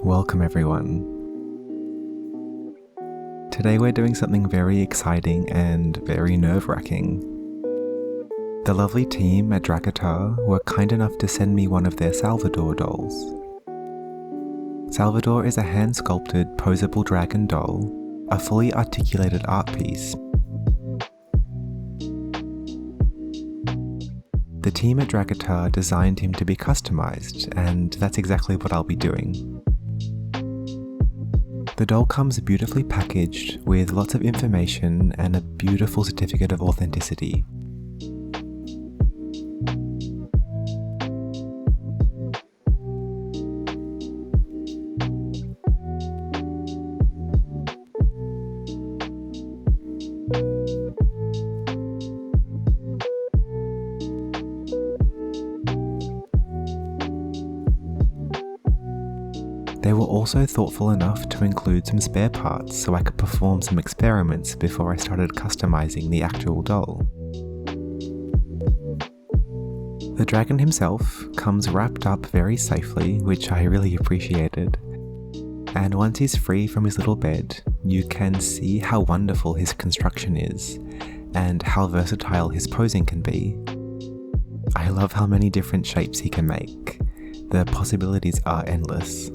Welcome everyone. Today we're doing something very exciting and very nerve-wracking. The lovely team at Dragatar were kind enough to send me one of their Salvador dolls. Salvador is a hand-sculpted posable dragon doll, a fully articulated art piece. The team at Dragatar designed him to be customized, and that's exactly what I'll be doing. The doll comes beautifully packaged with lots of information and a beautiful certificate of authenticity. They were also thoughtful enough to include some spare parts so I could perform some experiments before I started customizing the actual doll. The dragon himself comes wrapped up very safely, which I really appreciated. And once he's free from his little bed, you can see how wonderful his construction is and how versatile his posing can be. I love how many different shapes he can make. The possibilities are endless.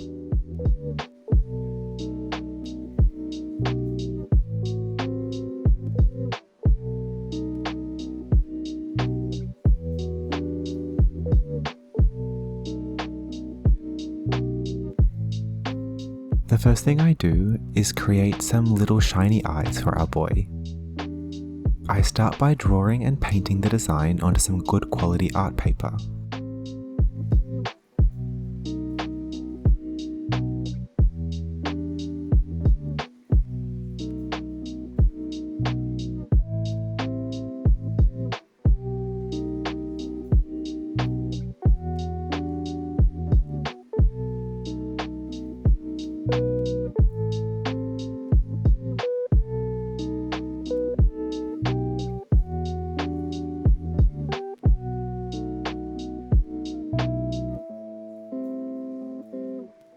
The first thing I do is create some little shiny eyes for our boy. I start by drawing and painting the design onto some good quality art paper.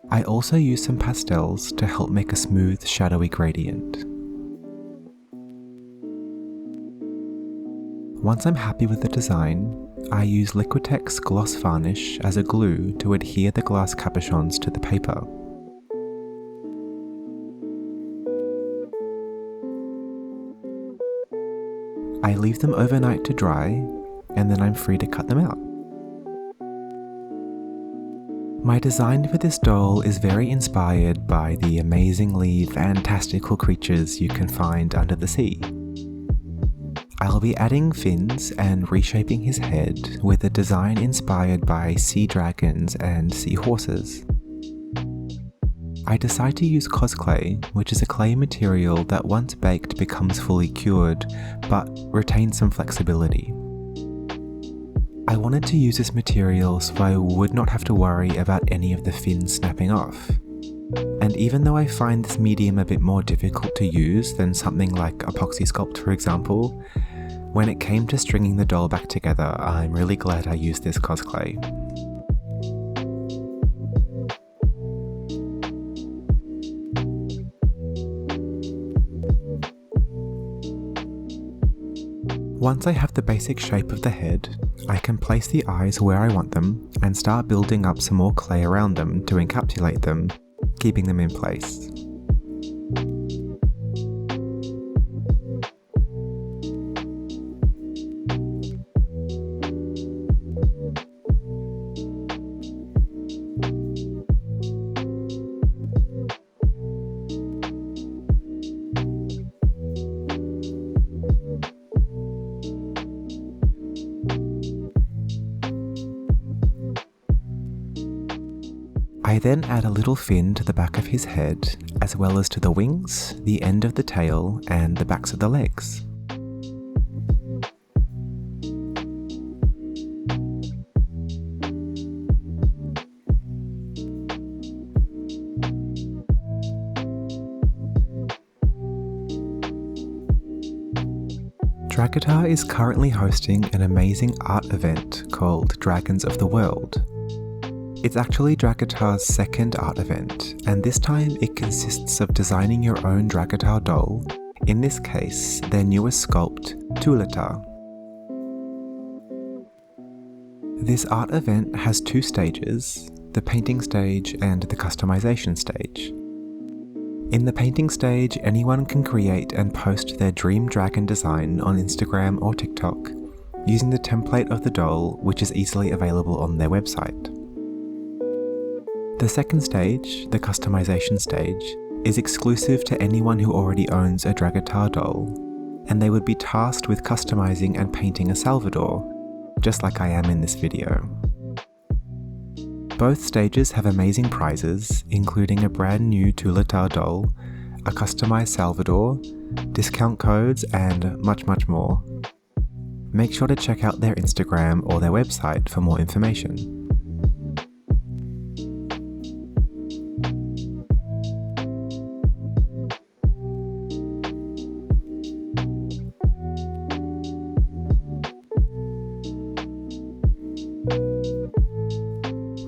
I also use some pastels to help make a smooth, shadowy gradient. Once I'm happy with the design, I use Liquitex gloss varnish as a glue to adhere the glass capuchons to the paper. I leave them overnight to dry, and then I'm free to cut them out. My design for this doll is very inspired by the amazingly fantastical creatures you can find under the sea. I'll be adding fins and reshaping his head with a design inspired by sea dragons and sea horses. I decide to use Cosclay, which is a clay material that once baked becomes fully cured, but retains some flexibility. I wanted to use this material so I would not have to worry about any of the fins snapping off. And even though I find this medium a bit more difficult to use than something like Epoxy Sculpt, for example, when it came to stringing the doll back together, I'm really glad I used this Cosclay. Once I have the basic shape of the head, I can place the eyes where I want them and start building up some more clay around them to encapsulate them, keeping them in place. I then add a little fin to the back of his head, as well as to the wings, the end of the tail, and the backs of the legs. Dragatar is currently hosting an amazing art event called Dragons of the World. It's actually Dragotar's second art event, and this time it consists of designing your own Dragotar doll, in this case, their newest sculpt, Tuulatar. This art event has two stages, the painting stage and the customization stage. In the painting stage, anyone can create and post their dream dragon design on Instagram or TikTok, using the template of the doll, which is easily available on their website. The second stage, the customization stage, is exclusive to anyone who already owns a Dragotar doll, and they would be tasked with customizing and painting a Salvador, just like I am in this video. Both stages have amazing prizes, including a brand new Tuulatar doll, a customized Salvador, discount codes, and much more. Make sure to check out their Instagram or their website for more information.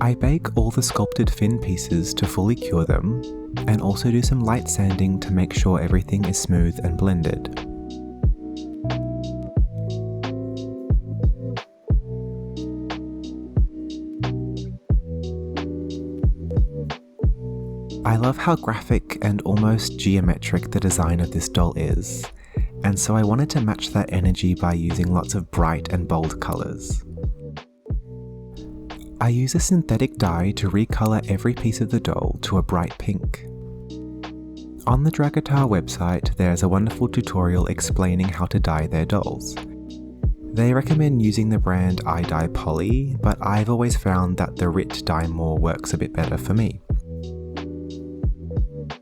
I bake all the sculpted fin pieces to fully cure them, and also do some light sanding to make sure everything is smooth and blended. I love how graphic and almost geometric the design of this doll is, and so I wanted to match that energy by using lots of bright and bold colours. I use a synthetic dye to recolor every piece of the doll to a bright pink. On the Dragotar website, there's a wonderful tutorial explaining how to dye their dolls. They recommend using the brand iDye Poly, but I've always found that the RIT dye more works a bit better for me.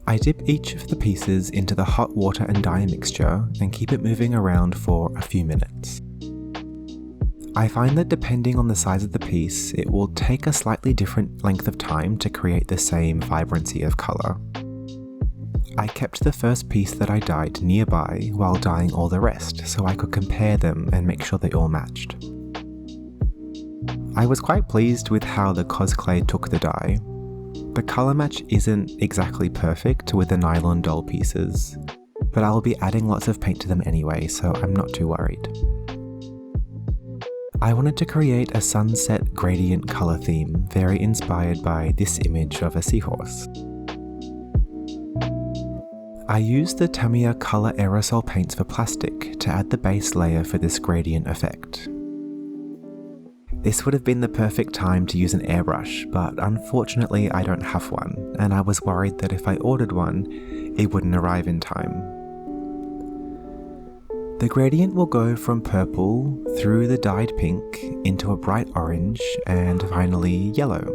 I dip each of the pieces into the hot water and dye mixture and keep it moving around for a few minutes. I find that depending on the size of the piece, it will take a slightly different length of time to create the same vibrancy of colour. I kept the first piece that I dyed nearby while dyeing all the rest so I could compare them and make sure they all matched. I was quite pleased with how the Cosclay took the dye. The colour match isn't exactly perfect with the nylon doll pieces, but I'll be adding lots of paint to them anyway, so I'm not too worried. I wanted to create a sunset gradient colour theme, very inspired by this image of a seahorse. I used the Tamiya colour aerosol paints for plastic to add the base layer for this gradient effect. This would have been the perfect time to use an airbrush, but unfortunately I don't have one, and I was worried that if I ordered one, it wouldn't arrive in time. The gradient will go from purple through the dyed pink into a bright orange and finally yellow.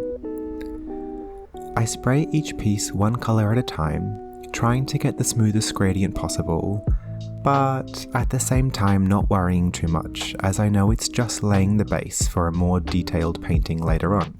I spray each piece one colour at a time, trying to get the smoothest gradient possible, but at the same time not worrying too much, as I know it's just laying the base for a more detailed painting later on.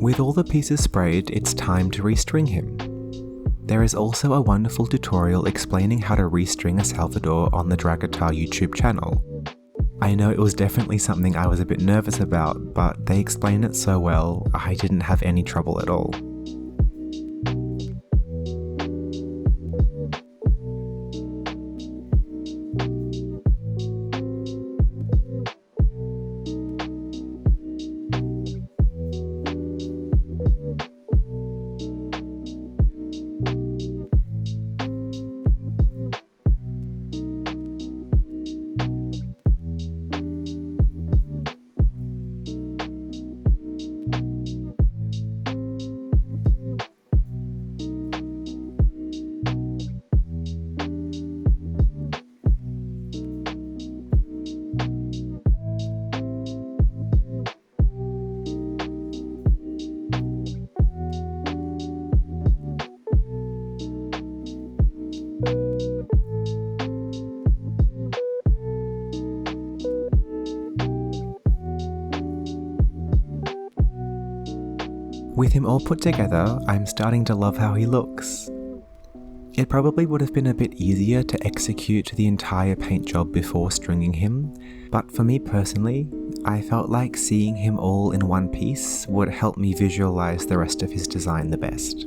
With all the pieces sprayed, it's time to restring him. There is also a wonderful tutorial explaining how to restring a Salvador on the Dragotar YouTube channel. I know it was definitely something I was a bit nervous about, but they explain it so well, I didn't have any trouble at all. With him all put together, I'm starting to love how he looks. It probably would have been a bit easier to execute the entire paint job before stringing him, but for me personally, I felt like seeing him all in one piece would help me visualize the rest of his design the best.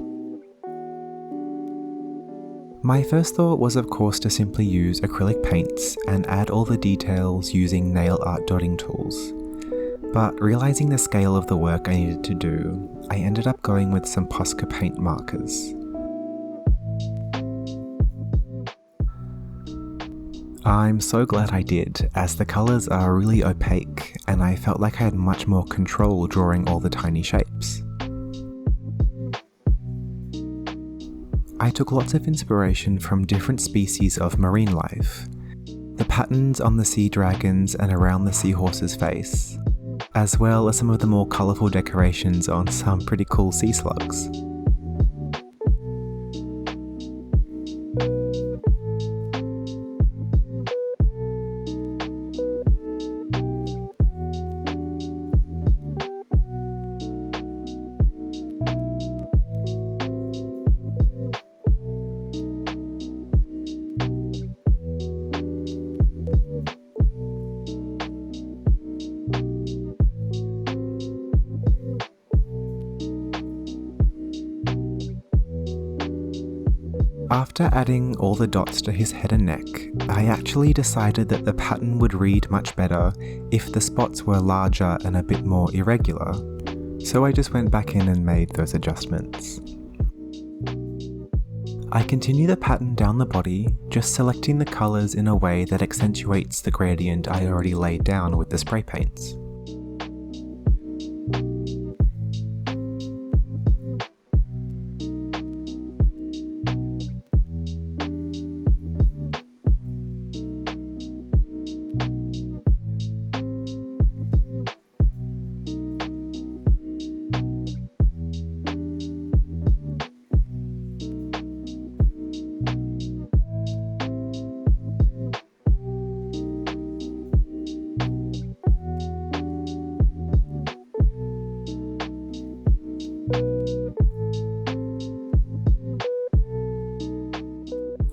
My first thought was of course to simply use acrylic paints and add all the details using nail art dotting tools. But realizing the scale of the work I needed to do, I ended up going with some Posca paint markers. I'm so glad I did, as the colours are really opaque and I felt like I had much more control drawing all the tiny shapes. I took lots of inspiration from different species of marine life, the patterns on the sea dragons and around the seahorse's face, as well as some of the more colourful decorations on some pretty cool sea slugs. After adding all the dots to his head and neck, I actually decided that the pattern would read much better if the spots were larger and a bit more irregular, so I just went back in and made those adjustments. I continue the pattern down the body, just selecting the colours in a way that accentuates the gradient I already laid down with the spray paints.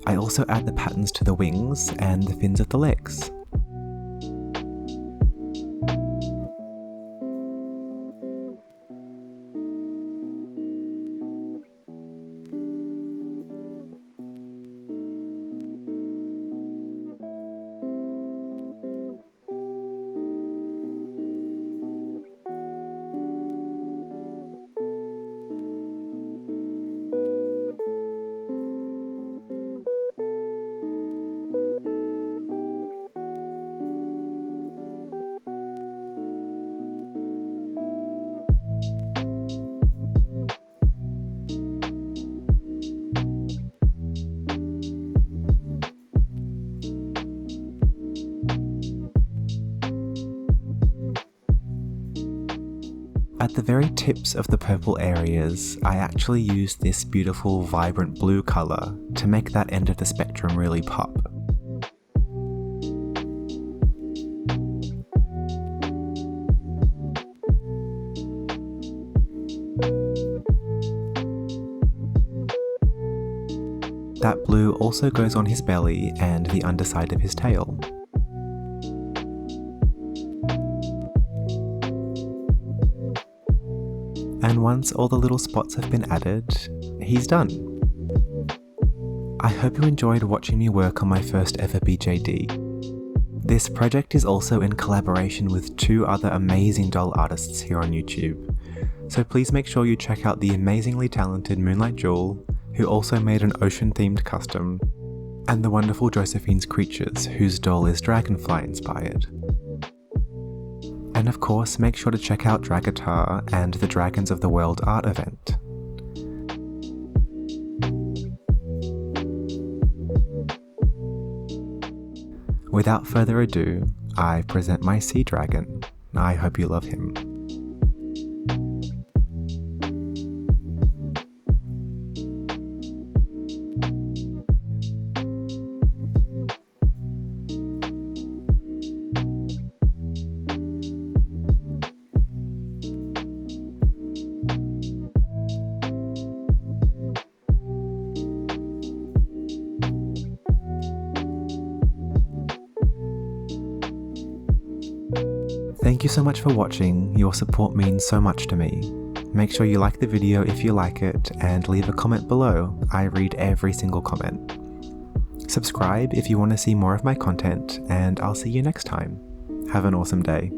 I also add the patterns to the wings and the fins of the legs. At the very tips of the purple areas, I actually used this beautiful vibrant blue colour to make that end of the spectrum really pop. That blue also goes on his belly and the underside of his tail. And once all the little spots have been added, he's done. I hope you enjoyed watching me work on my first ever BJD. This project is also in collaboration with 2 other amazing doll artists here on YouTube, so please make sure you check out the amazingly talented Moonlight Jewel, who also made an ocean-themed custom, and the wonderful Josephine's Creatures, whose doll is dragonfly inspired. And of course, make sure to check out Dragatar and the Dragons of the World art event. Without further ado, I present my sea dragon. I hope you love him. you so much for watching, your support means so much to me. Make sure you like the video if you like it, and leave a comment below. I read every single comment. Subscribe if you want to see more of my content, and I'll see you next time. Have an awesome day.